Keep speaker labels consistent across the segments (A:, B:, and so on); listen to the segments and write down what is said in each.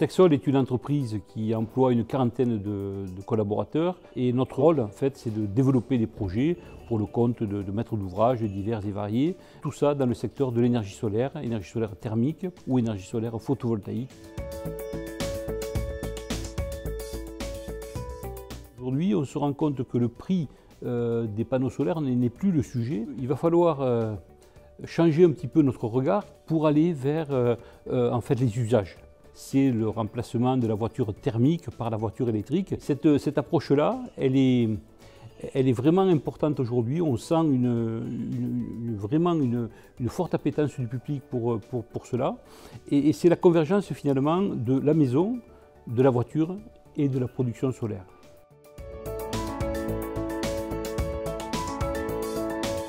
A: Texol est une entreprise qui emploie une quarantaine de collaborateurs et notre rôle en fait c'est de développer des projets pour le compte de maîtres d'ouvrage divers et variés. Tout ça dans le secteur de l'énergie solaire thermique ou énergie solaire photovoltaïque. Aujourd'hui, on se rend compte que le prix des panneaux solaires n'est plus le sujet. Il va falloir changer un petit peu notre regard pour aller vers en fait, les usages. C'est le remplacement de la voiture thermique par la voiture électrique. Cette approche-là, elle est vraiment importante aujourd'hui. On sent vraiment une forte appétence du public pour cela. Et c'est la convergence finalement de la maison, de la voiture et de la production solaire.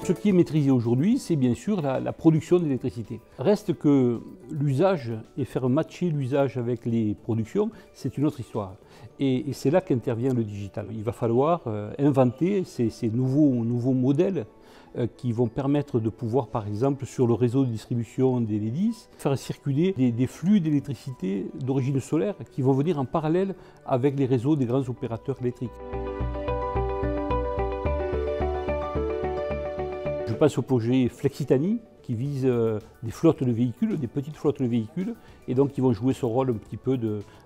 A: Ce qui est maîtrisé aujourd'hui, c'est bien sûr la production d'électricité. Reste que l'usage et faire matcher l'usage avec les productions, c'est une autre histoire. Et c'est là qu'intervient le digital. Il va falloir inventer ces nouveaux modèles qui vont permettre de pouvoir, par exemple, sur le réseau de distribution des Enedis, faire circuler des flux d'électricité d'origine solaire qui vont venir en parallèle avec les réseaux des grands opérateurs électriques. Je pense au projet Flexitani qui vise des flottes de véhicules, des petites flottes de véhicules, et donc qui vont jouer ce rôle un petit peu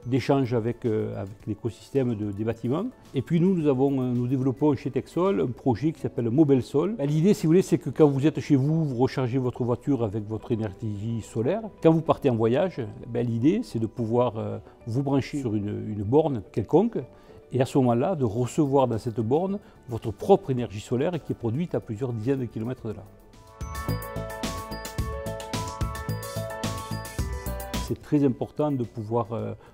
A: d'échange avec l'écosystème des bâtiments. Et puis nous développons chez Texol un projet qui s'appelle Mobelsol. L'idée, si vous voulez, c'est que quand vous êtes chez vous, vous rechargez votre voiture avec votre énergie solaire. Quand vous partez en voyage, l'idée, c'est de pouvoir vous brancher sur une borne quelconque, et à ce moment-là, de recevoir dans cette borne votre propre énergie solaire qui est produite à plusieurs dizaines de kilomètres de là. C'est très important de pouvoir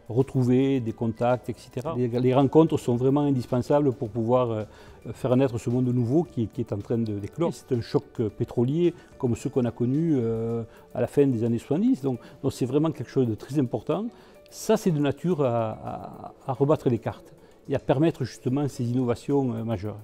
A: retrouver des contacts, etc. Les rencontres sont vraiment indispensables pour pouvoir faire naître ce monde nouveau qui est en train d'éclore. C'est un choc pétrolier comme ceux qu'on a connus à la fin des années 70. Donc c'est vraiment quelque chose de très important. Ça, c'est de nature à rebattre les cartes et à permettre justement ces innovations majeures.